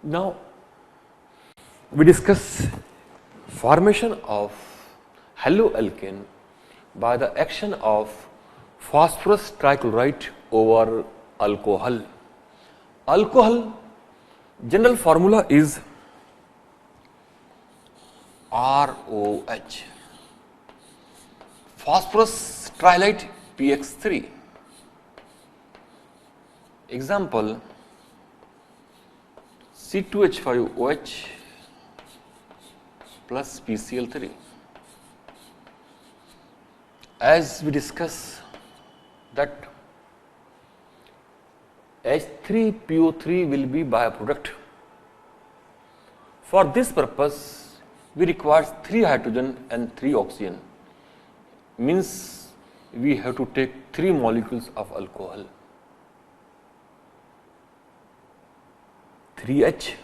Now we discuss formation of haloalkane by the action of phosphorus trichloride over alcohol. Alcohol general formula is ROH, phosphorus trilite PX3. Example C2H5OH plus PCl3. As we discuss that H3PO3 will be byproduct. For this purpose, we require 3 hydrogen and 3 oxygen. Means we have to take 3 molecules of alcohol. 3H,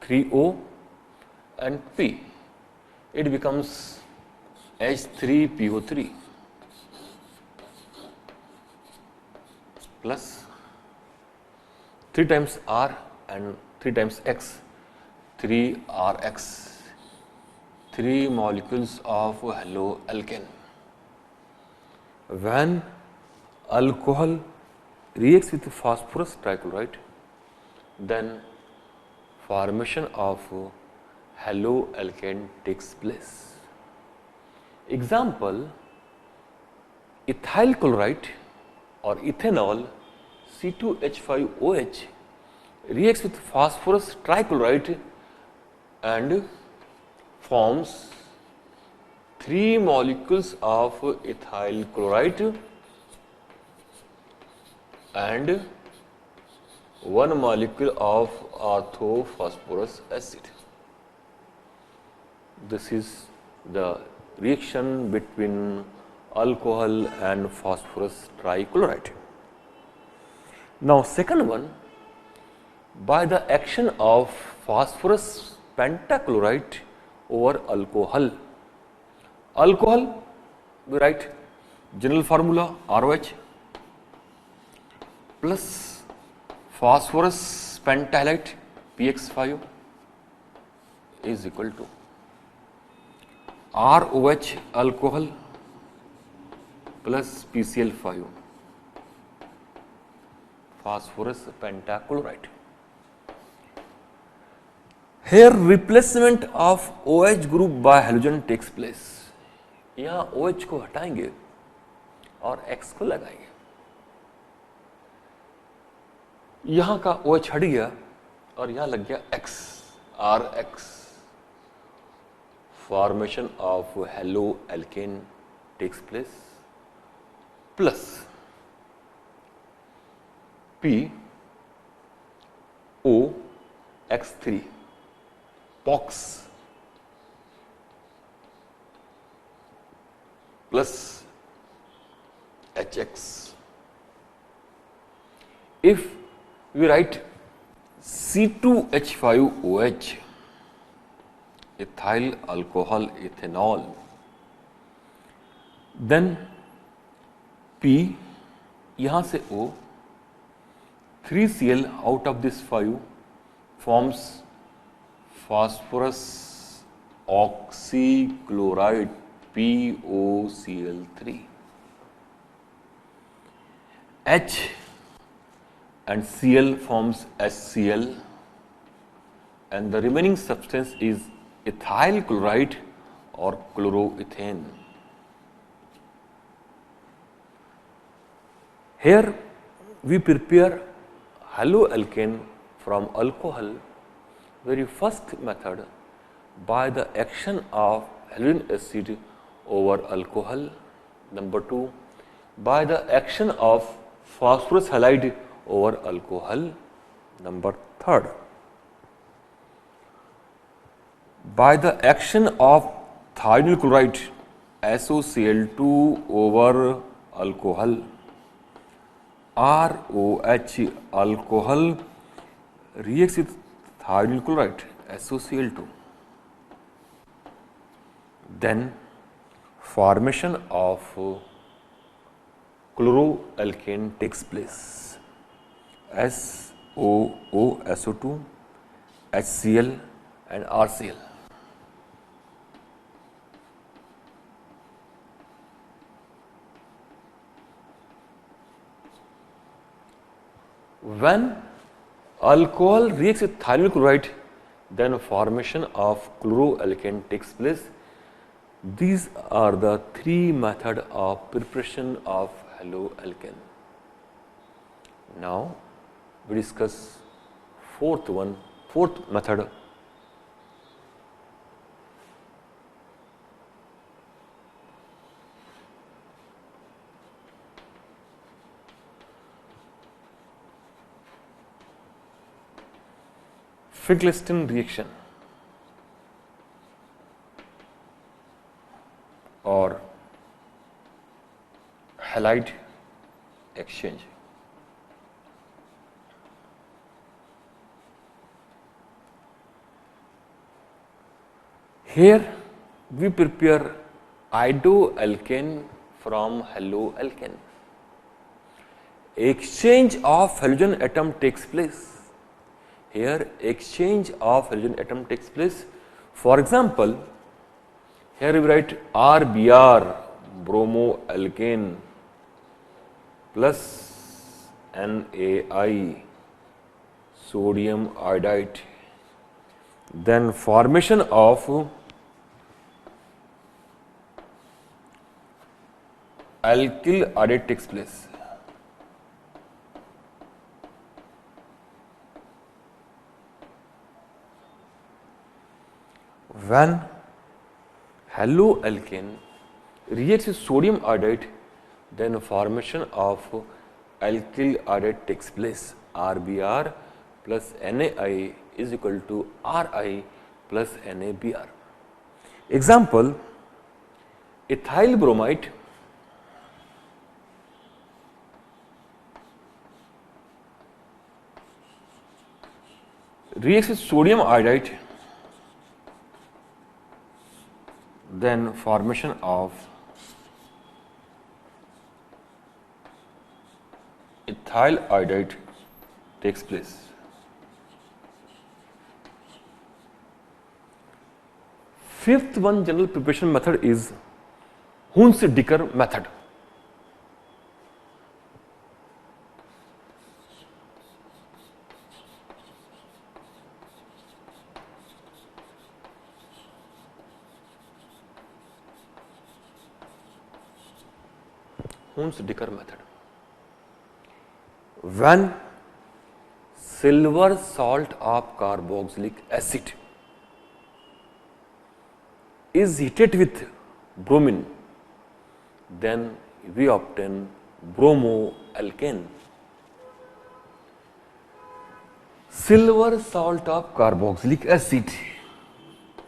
3O and P. It becomes H3PO3 plus 3 times R and 3 times X, 3RX, 3 molecules of haloalkane. When alcohol reacts with phosphorus trichloride, then formation of haloalkane takes place. Example, ethyl chloride or ethanol C2H5OH reacts with phosphorus trichloride and forms 3 molecules of ethyl chloride and 1 molecule of orthophosphorus acid. This is the reaction between alcohol and phosphorus trichloride. Now, second one, by the action of phosphorus pentachloride over alcohol. Alcohol, we write general formula ROH plus phosphorus pentahalite PX5 is equal to ROH alcohol plus PCl5 phosphorus pentachloride. Here replacement of OH group by halogen takes place. यहाँ OH को हटाएंगे और X को लगाएंगे. यहाँ का OH हट गया और यहाँ लग गया X, RX. Formation of haloalkane takes place plus P O X3 POX plus HX. If we write C2H5OH, ethyl alcohol ethanol, then P, यहाँ से O, 3Cl out of this 5 forms phosphorus oxychloride POCl3. H and Cl forms HCl and the remaining substance is ethyl chloride or chloroethane. Here we prepare haloalkane from alcohol. Very first method, by the action of halogen acid over alcohol. Number 2, by the action of phosphorus halide over alcohol. Number 3, by the action of thionyl chloride SOCl2 over alcohol. ROH alcohol reacts with thionyl chloride SOCl2. Then formation of chloroalkane takes place. As O, SO2, HCl and RCl. When alcohol reacts with thionyl chloride, then formation of chloroalkane takes place. These are the three methods of preparation of haloalkane. Now we discuss fourth method. Finkelstein reaction or halide exchange. Here we prepare iodoalkane from haloalkane. Exchange of halogen atom takes place. Here exchange of halogen atom takes place. For example, here we write RBr, bromoalkane plus NaI, sodium iodide. Then formation of alkyl iodide takes place. When haloalkane reacts with sodium iodide, then formation of alkyl iodide takes place. RBr plus NaI is equal to Ri plus NaBr. Example, ethyl bromide reacts with sodium iodide, then formation of ethyl iodide takes place. Fifth one general preparation method is Hunsdiker method. Hunsdiker method. When silver salt of carboxylic acid is heated with bromine, then we obtain bromoalkane. Silver salt of carboxylic acid,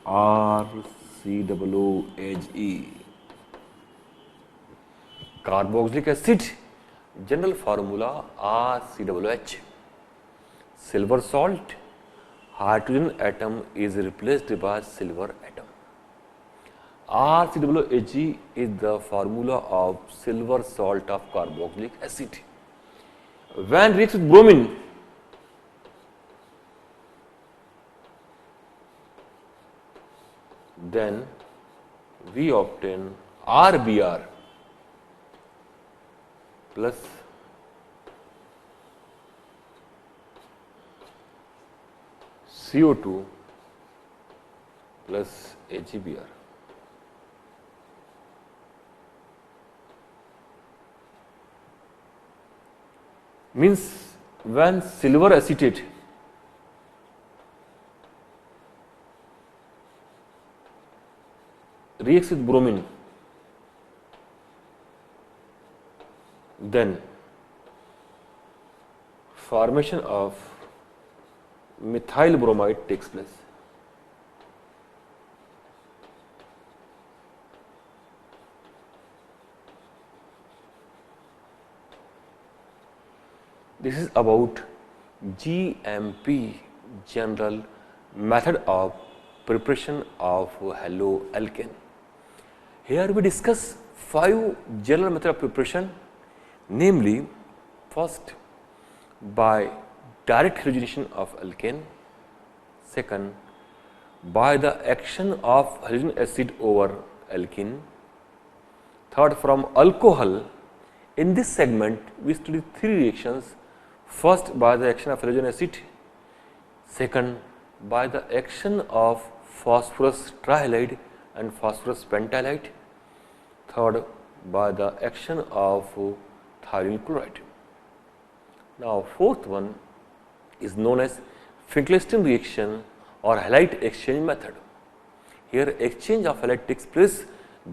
RCOOHE. Carboxylic acid, general formula RCOOH. Silver salt, hydrogen atom is replaced by silver atom. RCOOH is the formula of silver salt of carboxylic acid. When reacts with bromine, then we obtain RBr plus CO2 plus HBr. Means when silver acetate reacts with bromine, then formation of methyl bromide takes place. This is about GMP, general method of preparation of haloalkane. Here we discuss 5 general method of preparation, namely, first by direct halogenation of alkane. Second, by the action of halogen acid over alkene. Third, from alcohol. In this segment, we study three reactions. First, by the action of halogen acid. Second, by the action of phosphorus trihalide and phosphorus penthalide. Third, by the action of thionyl chloride. Now, fourth one is known as Finkelstein reaction or halide exchange method. Here, exchange of halide takes place,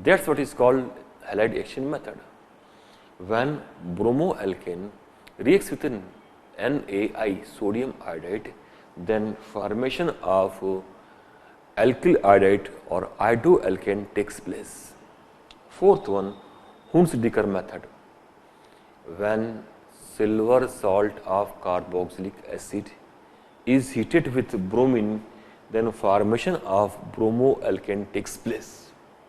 that is what is called halide exchange method. When bromoalkane reacts with an NaI, sodium iodide, then formation of alkyl iodide or iodoalkane takes place. Fourth one, Hunds-Dicker method. When silver salt of carboxylic acid is heated with bromine, then formation of bromoalkane takes place.